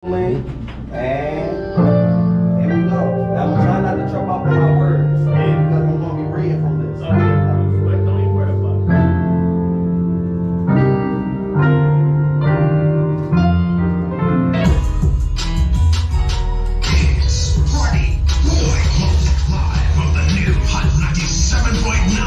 And here we go. Now, I'm trying not to trip up on my words because I'm going to be reading from this. Don't even worry about it. It's Party Boy live from the new Hot 97.9.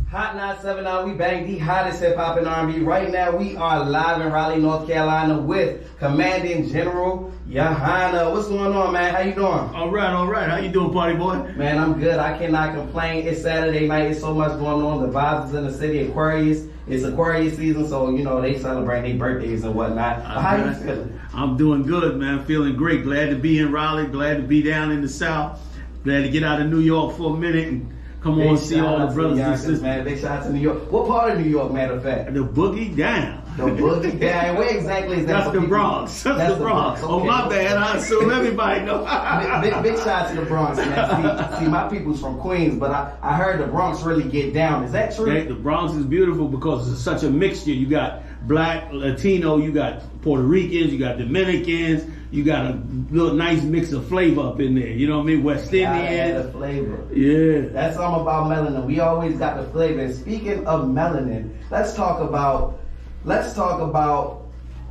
Hot 97, we bang the hottest hip hop and R&B. Right now, we are live in Raleigh, North Carolina with Commanding General Yahanna. What's going on, man? How you doing? All right. How you doing, party boy? Man, I'm good. I cannot complain. It's Saturday night. It's so much going on. The vibes is in the city. Aquarius. It's Aquarius season, so, you know, they celebrate their birthdays and whatnot. How you feeling? I'm doing good, man. Feeling great. Glad to be in Raleigh. Glad to be down in the South. Glad to get out of New York for a minute and come on and see all the brothers and sisters. Man, big shout out to New York. What part of New York, matter of fact? The boogie down. The boogie down. Where exactly is that? That's the Bronx. That's the Bronx. Okay. Oh, my bad. I assume everybody know. big shout out to the Bronx, man. See, my people's from Queens, but I heard the Bronx really get down. Is that true? The Bronx is beautiful because it's such a mixture. You got Black, Latino, you got Puerto Ricans, you got Dominicans, you got a little nice mix of flavor up in there. You know what I mean? West Indian. The flavor. Yeah. That's something about melanin. We always got the flavor. And speaking of melanin, let's talk about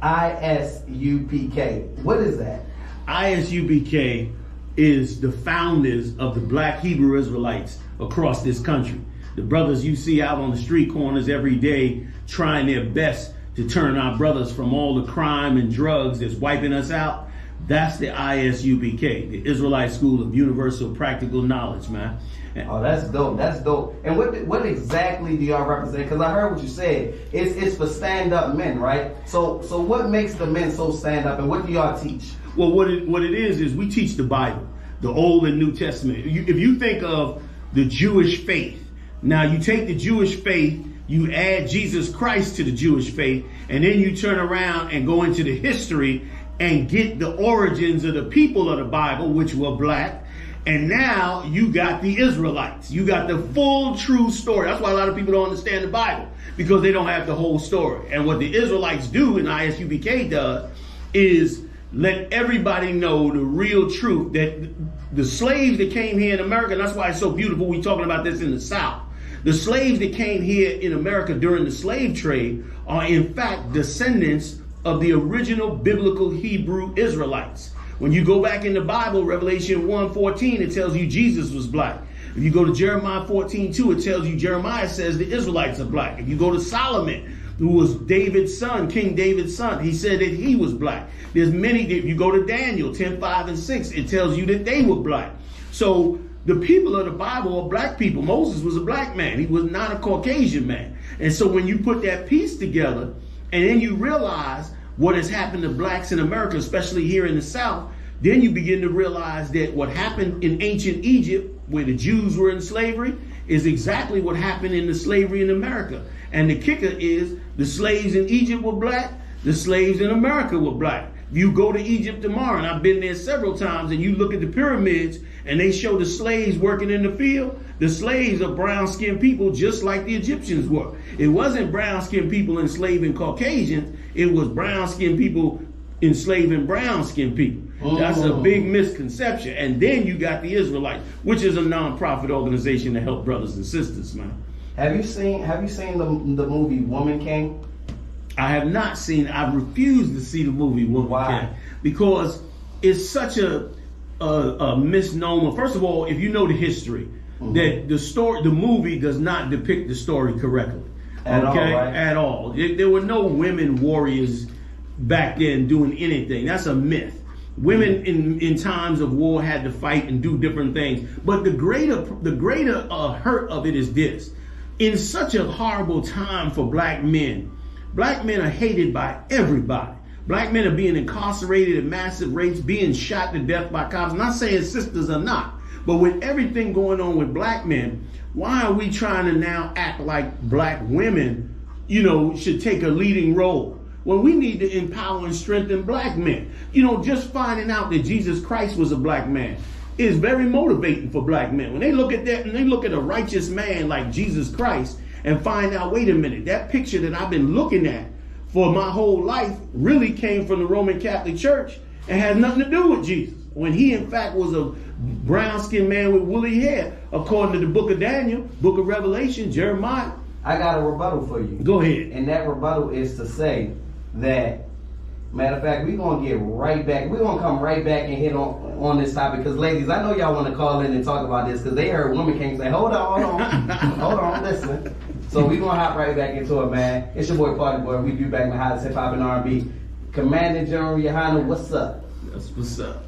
I.S.U.P.K. What is that? I.S.U.P.K. is the founders of the Black Hebrew Israelites across this country. The brothers you see out on the street corners every day trying their best to turn our brothers from all the crime and drugs that's wiping us out. That's the I.S.U.P.K., the Israelite School of Universal Practical Knowledge, man. Oh, that's dope. That's dope. And what exactly do y'all represent? Because I heard what you said. It's for stand-up men, right? So what makes the men so stand-up, and what do y'all teach? Well, what it is we teach the Bible, the Old and New Testament. If you think of the Jewish faith, now you take the Jewish faith, you add Jesus Christ to the Jewish faith, and then you turn around and go into the history and get the origins of the people of the Bible, which were black. And now you got the Israelites. You got the full true story. That's why a lot of people don't understand the Bible, because they don't have the whole story. And what the Israelites do, and I.S.U.P.K. does, is let everybody know the real truth, that the slaves that came here in America, and that's why it's so beautiful we're talking about this in the South. The slaves that came here in America during the slave trade are in fact descendants of the original biblical Hebrew Israelites. When you go back in the Bible, Revelation 1:14, it tells you Jesus was black. If you go to Jeremiah 14:2, it tells you Jeremiah says the Israelites are black. If you go to Solomon, who was David's son, King David's son, he said that he was black. There's many, if you go to Daniel 10:5 and 6, it tells you that they were black. So the people of the Bible are black people. Moses was a black man. He was not a Caucasian man. And so when you put that piece together, and then you realize what has happened to blacks in America, especially here in the South, then you begin to realize that what happened in ancient Egypt, where the Jews were in slavery, is exactly what happened in the slavery in America. And the kicker is the slaves in Egypt were black, the slaves in America were black. You go to Egypt tomorrow, and I've been there several times, and you look at the pyramids, and they show the slaves working in the field. The slaves are brown-skinned people, just like the Egyptians were. It wasn't brown-skinned people enslaving Caucasians. It was brown-skinned people enslaving brown-skinned people. That's a big misconception. And then you got the Israelites, which is a non-profit organization to help brothers and sisters, man. Have you seen the movie Woman King? I have not seen. I refuse to see the movie Woman King because it's such a misnomer. First of all, if you know the history, that the movie does not depict the story correctly. At all. There were no women warriors back then doing anything. That's a myth. Women in times of war had to fight and do different things. But the greater hurt of it is this. In such a horrible time for black men are hated by everybody. Black men are being incarcerated at massive rates, being shot to death by cops. I'm not saying sisters are not, but with everything going on with black men, why are we trying to now act like black women, should take a leading role? When we need to empower and strengthen black men. Just finding out that Jesus Christ was a black man is very motivating for black men. When they look at that and they look at a righteous man like Jesus Christ and find out, wait a minute, that picture that I've been looking at for my whole life really came from the Roman Catholic Church and had nothing to do with Jesus. When he in fact was a brown-skinned man with woolly hair, according to the book of Daniel, book of Revelation, Jeremiah. I got a rebuttal for you. Go ahead. And that rebuttal is to say that, matter of fact, we're going to get right back. We're going to come right back and hit on this topic. Because, ladies, I know y'all want to call in and talk about this because they heard Women King say, hold on, hold on, listen. So we're going to hop right back into it, man. It's your boy, Party Boy. We be back with hottest hip-hop and R&B. Commanding General Yohanna, what's up? That's what's up.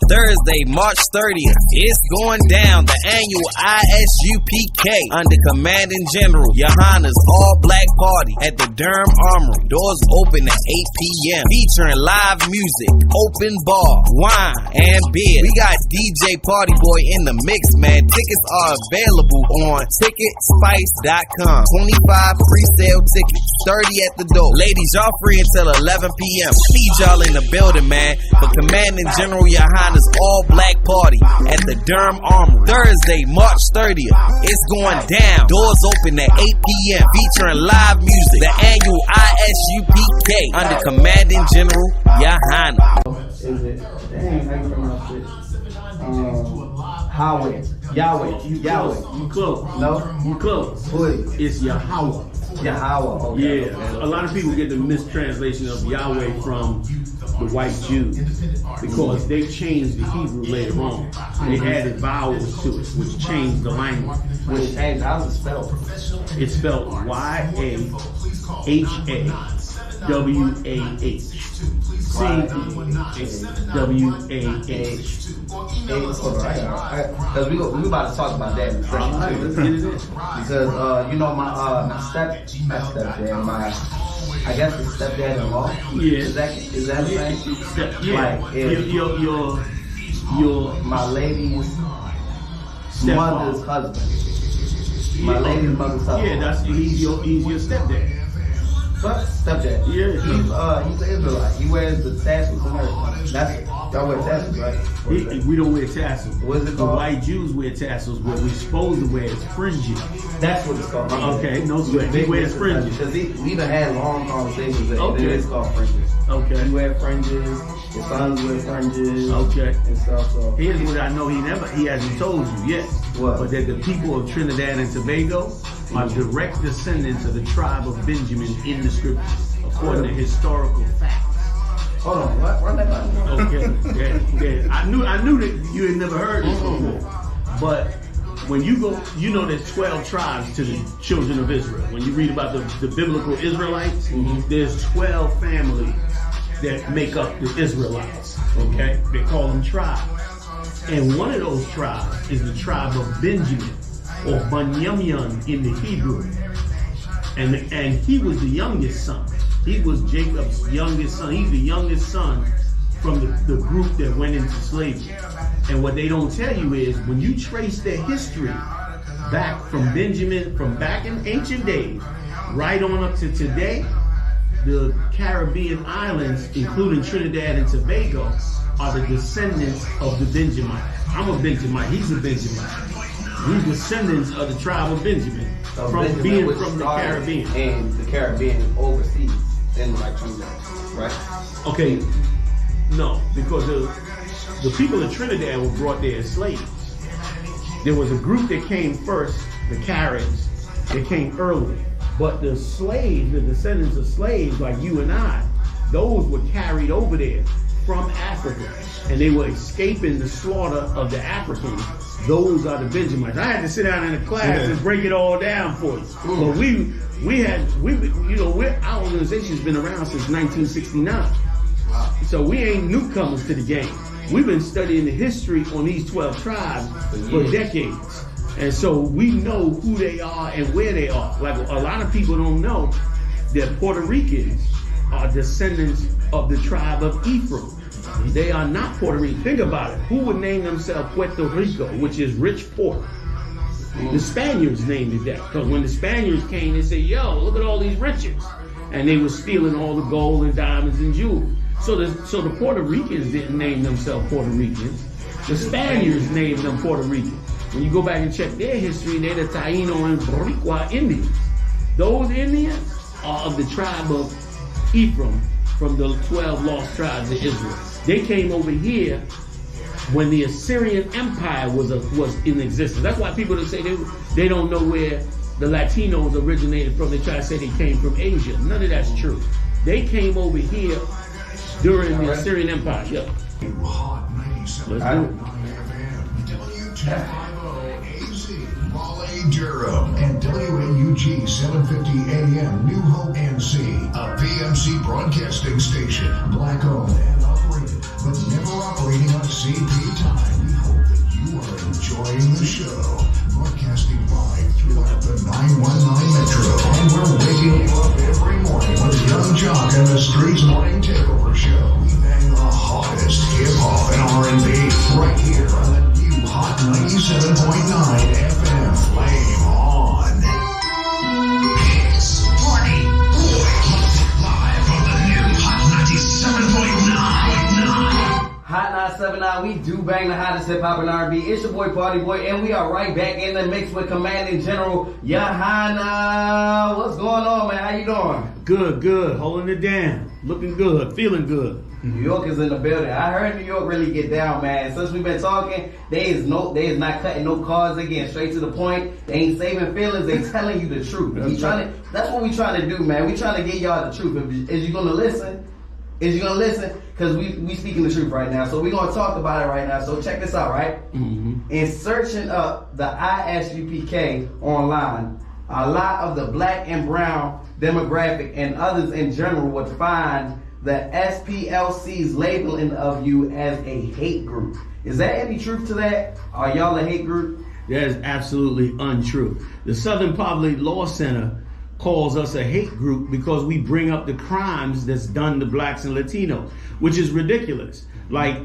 Thursday, March 30th, it's going down, the annual I.S.U.P.K. under Commanding General Yohanna's all-black party at the Durham Armory. Doors open at 8 p.m. featuring live music, open bar, wine, and beer. We got DJ Party Boy in the mix, man. Tickets are available on ticketspice.com. 25 pre-sale tickets, 30 at the door. Ladies, y'all free until 11 p.m. Need y'all in the building, man, for Commanding General Yohanna's all-black party at the Durham Armory. Thursday, March 30th. It's going down. Doors open at 8 p.m. featuring live music. The annual I.S.U.P.K. under Commanding General Yohanna. Is it? Dang, how you pronounce it? Yahweh. You close. No? You close. Please. It's Yahweh. Yahweh. Okay, Yeah. okay. A lot of people get the mistranslation of Yahweh from the white Jews because they changed the Hebrew later on. They added vowels to it, which changed the language. Which changed, how's it spelled? It's spelled Y-A-H-A-W-A-H. C-W-A-H. Because we about to talk about that in a second too. Let's get it in. Because you know my stepdad, I guess it's stepdad-in-law. Yeah. Is that the thing? Yeah. Like if Your my lady's stepfather. mother's husband. My lady's mother's husband. Yeah, that's he's your stepdad. But stepdad. Yeah. He's an Israelite. He wears the tassels and everything. That's it. Y'all wear tassels, right? We don't wear tassels. What is it The called? white Jews wear tassels. What we're supposed to wear is fringes. That's what it's called. Okay, no sweat. He wears fringes. Because we done had long conversations that Okay. it's called fringes. Okay. You wear fringes, your sons wear fringes, Okay. and stuff. So Here's what I know he hasn't told you yet. What? But that the people of Trinidad and Tobago are direct descendants of the tribe of Benjamin in the scriptures, according to historical facts. hold on, what? Run that back. Okay. Yeah. I knew that you had never heard this before. But when you go, you know there's 12 tribes to the children of Israel. When you read about the biblical Israelites, there's 12 families that make up the Israelites. Okay? They call them tribes. And one of those tribes is the tribe of Benjamin, or Binyamin in the Hebrew. And he was the youngest son. He was Jacob's youngest son. He's the youngest son from the group that went into slavery. And what they don't tell you is when you trace their history back from Benjamin, from back in ancient days, right on up to today, the Caribbean islands, including Trinidad and Tobago, are the descendants of the Benjamites. I'm a Benjamite. He's a Benjamite. We're descendants of the tribe of Benjamin, So from Benjamin, being which from the started Caribbean. And the Caribbean overseas in like Trinidad, right? Okay, no, because the people of Trinidad were brought there as slaves. There was a group that came first, the Caribs, that came early. But the slaves, the descendants of slaves like you and I, those were carried over there from Africa. And they were escaping the slaughter of the Africans. Those are the Benjamites. I had to sit down in a class and break it all down for you. But our organization's been around since 1969. So we ain't newcomers to the game. We've been studying the history on these 12 tribes for decades. And so we know who they are and where they are. Like a lot of people don't know that Puerto Ricans are descendants of the tribe of Ephraim. They are not Puerto Rican. Think about it. Who would name themselves Puerto Rico, which is rich pork? The Spaniards named it that. Because when the Spaniards came, they said, yo, look at all these riches. And they were stealing all the gold and diamonds and jewels. So the Puerto Ricans didn't name themselves Puerto Ricans. The Spaniards named them Puerto Ricans. When you go back and check their history, they're the Taino and Boricua Indians. Those Indians are of the tribe of Ephraim from the 12 lost tribes of Israel. They came over here when the Assyrian Empire was in existence. That's why people that say they don't know where the Latinos originated from. They try to say they came from Asia. None of that's true. They came over here during the Assyrian Empire. Yep. Hot 97. Let's do it. W250 AZ, Raleigh, Durham, and WAUG 750 AM, New Hope NC, a PMC broadcasting station, black owned and operated, but never operating on CP time. We hope that you are enjoying the show. Broadcasting live throughout the 919 Metro, and we're waking you up every morning with Young Jock and the Streets Morning Takeover Show. We bang the hottest hip-hop and R&B right here on the new Hot 97.9 FM. Flame on. It's Party Boy live on the new Hot 97.9. Hot 979, we do bang the hottest hip hop and R&B. It's your boy Party Boy, and we are right back in the mix with Commanding General Yahanna. What's going on, man? How you doing? Good. Holding it down. Looking good. Feeling good. New York is in the building. I heard New York really get down, man. Since we've been talking, they is not cutting no cards again. Straight to the point. They ain't saving feelings. They telling you the truth. That's what we trying to do, man. We trying to get y'all the truth. Is you gonna listen? Because we speaking the truth right now. So we're going to talk about it right now. So check this out, right? Mm-hmm. In searching up the I.S.U.P.K online, a lot of the black and brown demographic and others in general would find the SPLC's labeling of you as a hate group. Is there any truth to that? Are y'all a hate group? That is absolutely untrue. The Southern Poverty Law Center calls us a hate group because we bring up the crimes that's done to blacks and Latinos, which is ridiculous. Like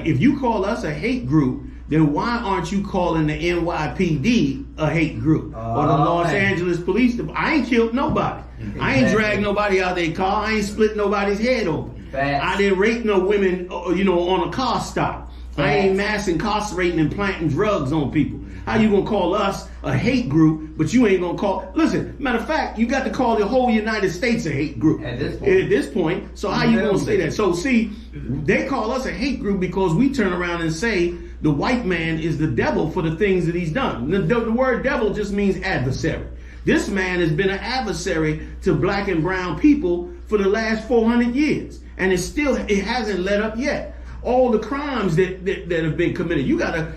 if you call us a hate group, then why aren't you calling the NYPD a hate group or the Los Angeles Police Department? I ain't killed nobody. I ain't dragged nobody out their car. I ain't split nobody's head open. I didn't rape no women, on a car stop. I ain't mass incarcerating and planting drugs on people. How you gonna call us a hate group, but you ain't gonna call? Listen, matter of fact, you got to call the whole United States a hate group at this point. So how you gonna say that? So see, they call us a hate group because we turn around and say the white man is the devil for the things that he's done. The word devil just means adversary. This man has been an adversary to black and brown people for the last 400 years, and it hasn't let up yet. All the crimes that have been committed, you gotta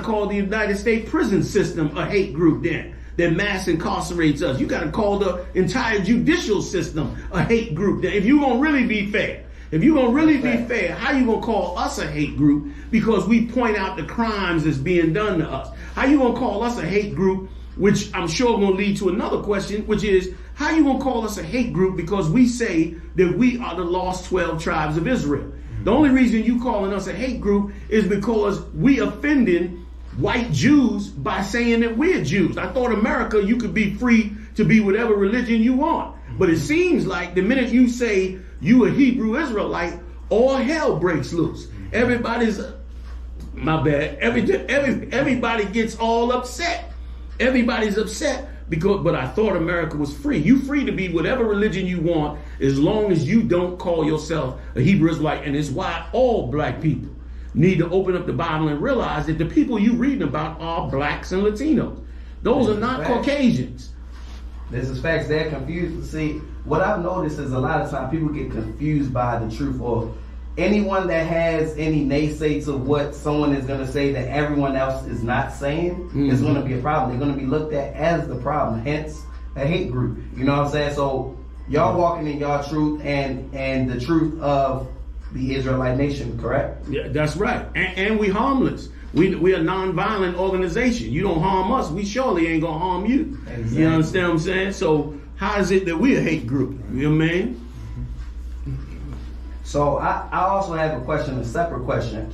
call the United States prison system a hate group then that mass incarcerates us. You gotta call the entire judicial system a hate group. If you're gonna really be fair, how you gonna call us a hate group because we point out the crimes that's being done to us? How you gonna call us a hate group, which I'm sure gonna lead to another question, which is how you gonna call us a hate group because we say that we are the lost 12 tribes of Israel? The only reason you calling us a hate group is because we offending white Jews by saying that we're Jews. I thought America, you could be free to be whatever religion you want. But it seems like the minute you say you a Hebrew Israelite, all hell breaks loose. Everybody's, my bad, everybody gets all upset. Everybody's upset. But I thought America was free. You free to be whatever religion you want as long as you don't call yourself a Hebrew Israelite. And it's why all black people need to open up the Bible and realize that the people you reading about are blacks and Latinos. Those are not Caucasians. This is facts. They're confused. See, what I've noticed is a lot of times people get confused by the truth, or anyone that has any naysay to what someone is going to say that everyone else is not saying is going to be a problem. They're going to be looked at as the problem, hence a hate group. You know what I'm saying? So y'all walking in y'all truth and the truth of the Israelite nation, correct? Yeah, that's right. And we harmless. We a non-violent organization. You don't harm us, we surely ain't going to harm you. Exactly. You understand what I'm saying? So how is it that we a hate group? You know what I mean? So I also have a separate question.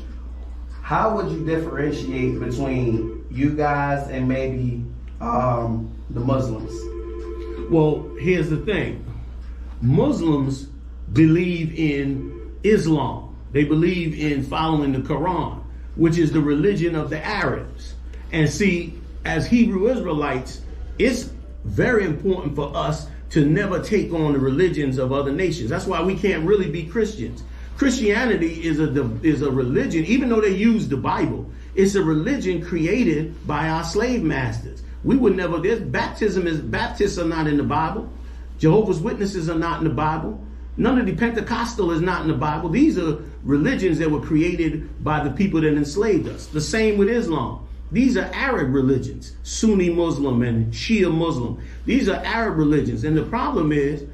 How would you differentiate between you guys and maybe the Muslims? Well, here's the thing. Muslims believe in Islam. They believe in following the Quran, which is the religion of the Arabs. And see, as Hebrew Israelites, it's very important for us to never take on the religions of other nations. That's why we can't really be Christians. Christianity is a religion, even though they use the Bible, it's a religion created by our slave masters. We would never, Baptists are not in the Bible. Jehovah's Witnesses are not in the Bible. None of the Pentecostal is not in the Bible. These are religions that were created by the people that enslaved us. The same with Islam. These are Arab religions, Sunni Muslim and Shia Muslim. These are Arab religions. And the problem is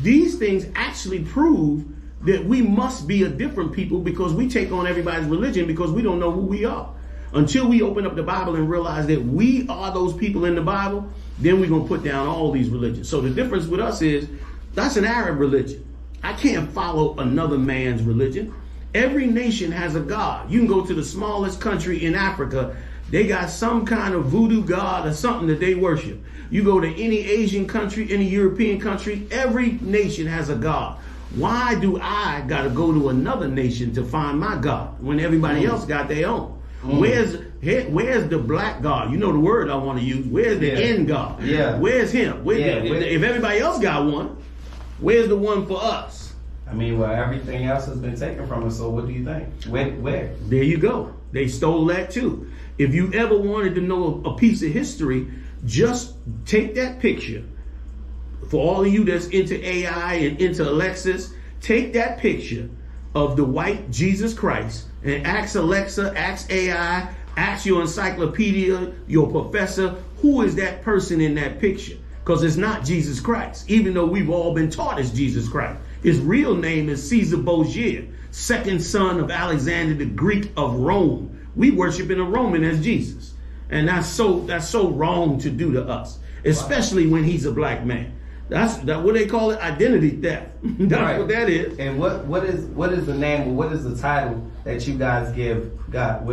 these things actually prove that we must be a different people, because we take on everybody's religion because we don't know who we are. Until we open up the Bible and realize that we are those people in the Bible, then we're going to put down all these religions. So the difference with us is that's an Arab religion. I can't follow another man's religion. Every nation has a God. You can go to the smallest country in Africa. They got some kind of voodoo god or something that they worship. You go to any Asian country, any European country, every nation has a God. Why do I got to go to another nation to find my God when everybody else got their own? Where's the black God? You know the word I want to use. Where's the end God? Yeah. Where's him? If everybody else got one, where's the one for us? I mean, well, everything else has been taken from us, so what do you think? Where? There you go. They stole that too. If you ever wanted to know a piece of history, just take that picture. For all of you that's into AI and into Alexis, take that picture of the white Jesus Christ and ask Alexa, ask AI, ask your encyclopedia, your professor, who is that person in that picture? Because it's not Jesus Christ, even though we've all been taught it's Jesus Christ. His real name is Caesar Borgia, second son of Alexander the Greek of Rome. We worship in a Roman as Jesus. And that's so wrong to do to us, especially when he's a black man. That's what they call it, identity theft. That's what that is. And what is the name, or what is the title that you guys give God?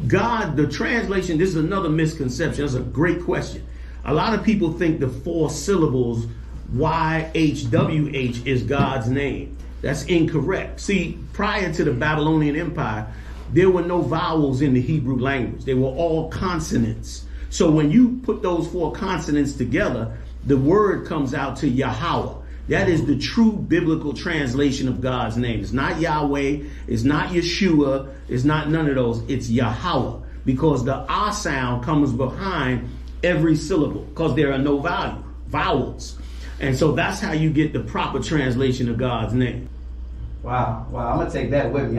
God, the translation, this is another misconception. That's a great question. A lot of people think the 4 syllables YHWH is God's name. That's incorrect. See, prior to the Babylonian Empire, there were no vowels in the Hebrew language. They were all consonants. So when you put those 4 consonants together, the word comes out to Yahweh. That is the true biblical translation of God's name. It's not Yahweh. It's not Yeshua. It's not none of those. It's Yahweh, because the ah sound comes behind every syllable, because there are no vowels. And so that's how you get the proper translation of God's name. Wow. I'm going to take that with me.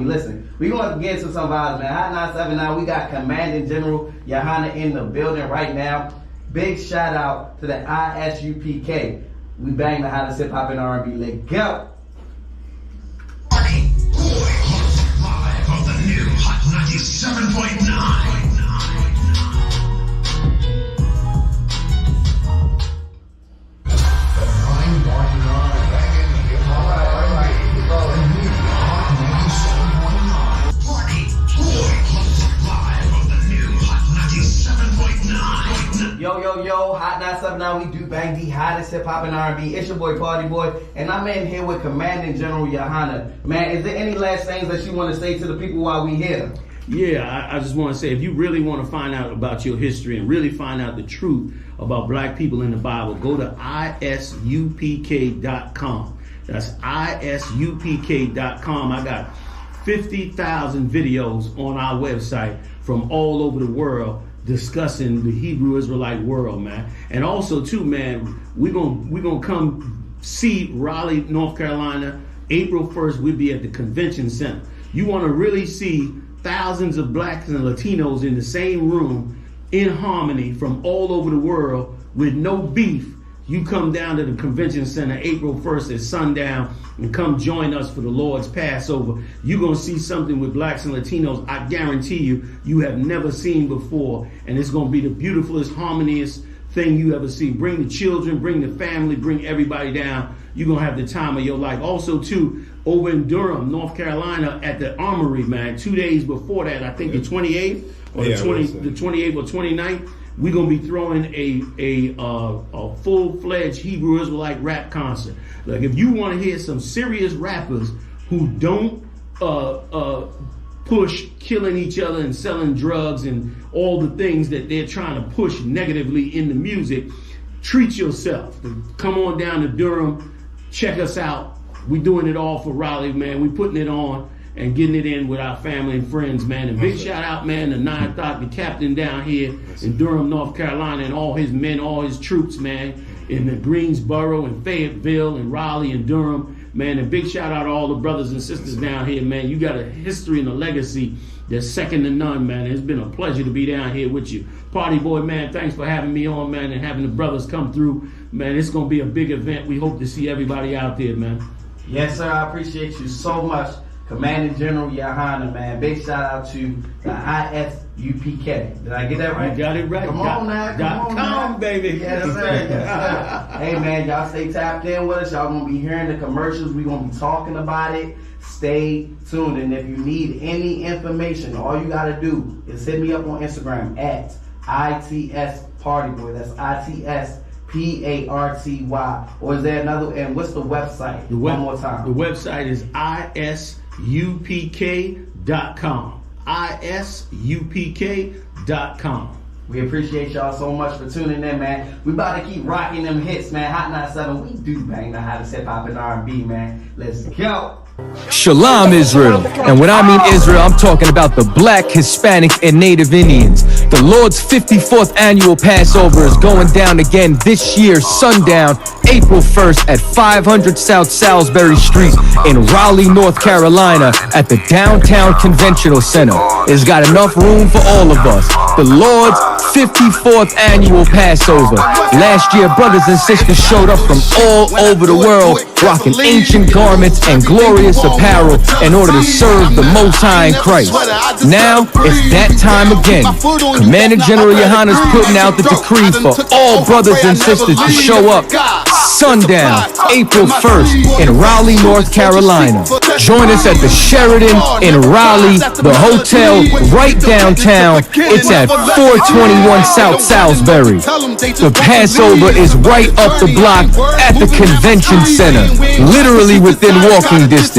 Listen, we're going to get into some vibes, man. HOT97 now. We got Commanding General Yahanna in the building right now. Big shout out to the I.S.U.P.K. We bang the hottest hip hop and R&B. Let's go. Party boy, live on the new Hot 97.9. Yo, HOT97 now. We do bang the hottest hip hop and R&B. It's your boy Party Boy, and I'm in here with Commanding General Yahanna. Man, is there any last things that you want to say to the people while we here? Yeah, I just want to say, if you really want to find out about your history and really find out the truth about black people in the Bible, go to ISUPK.com. That's ISUPK.com. I got 50,000 videos on our website from all over the world discussing the Hebrew Israelite world, man. And also too, man, we're gonna come see Raleigh, North Carolina, April 1st. We'll be at the convention center. You want to really see thousands of blacks and Latinos in the same room in harmony from all over the world with no beef. You come down to the convention center April 1st at sundown and come join us for the Lord's Passover. You're going to see something with blacks and Latinos, I guarantee you have never seen before. And it's going to be the beautifulest, harmonious thing you ever see. Bring the children, bring the family, bring everybody down. You're going to have the time of your life. Also, too, over in Durham, North Carolina at the Armory, man, 2 days before that, I think the 28th or the 28th or 29th, we're going to be throwing a full-fledged Hebrew Israelite rap concert. Like, if you want to hear some serious rappers who don't push killing each other and selling drugs and all the things that they're trying to push negatively in the music, treat yourself. Come on down to Durham. Check us out. We doing it all for Raleigh, man. We putting it on and getting it in with our family and friends, man. And big shout out, man, to 9th, the captain down here in Durham, North Carolina, and all his men, all his troops, man, in the Greensboro and Fayetteville and Raleigh and Durham, man. And big shout out to all the brothers and sisters down here, man. You got a history and a legacy that's second to none, man. It's been a pleasure to be down here with you. Party boy, man, thanks for having me on, man, and having the brothers come through. Man, it's going to be a big event. We hope to see everybody out there, man. Yes, sir. I appreciate you so much, Commanding General Yahanna, man. Big shout out to the I.S.U.P.K. Did I get that right? You got it right. Come on now. Come on, baby. Yes, sir. Yes, sir. Hey, man, y'all stay tapped in with us. Y'all going to be hearing the commercials. We're going to be talking about it. Stay tuned. And if you need any information, all you got to do is hit me up on Instagram at ITS Partyboy. That's ITSPARTY. Or is there another? And what's the website? One more time. The website is ISUPK.com. ISUPK.com. We appreciate y'all so much for tuning in, man. We about to keep rocking them hits, man. HOT97, we do bang the hottest hip hop and R&B, man. Let's go. Shalom, Israel. And when I mean Israel, I'm talking about the Black, Hispanic, and Native Indians. The Lord's 54th annual Passover is going down again this year, sundown, April 1st at 500 South Salisbury Street in Raleigh, North Carolina at the Downtown Conventional Center. It's got enough room for all of us. The Lord's 54th annual Passover. Last year, brothers and sisters showed up from all over the world, rocking ancient garments and glorious apparel in order to serve the Most High in Christ. Now, it's that time again. Commander General Yahanna is putting out the decree for all brothers and sisters to show up sundown, April 1st in Raleigh, North Carolina. Join us at the Sheridan in Raleigh, the hotel right downtown. It's at 421 South Salisbury. The Passover is right up the block at the convention center, literally within walking distance.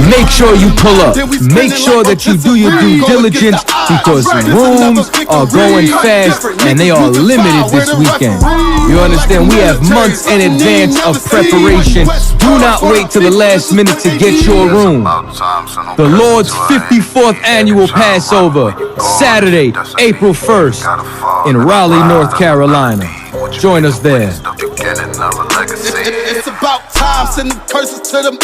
Make sure you pull up. Make sure that you do your due diligence because rooms are going fast and they are limited this weekend. You understand? We have months in advance of preparation. Do not wait till the last minute to get your room. The Lord's 54th annual Passover, Saturday, April 1st in Raleigh, North Carolina. Join us there. It's about time, sending curses to them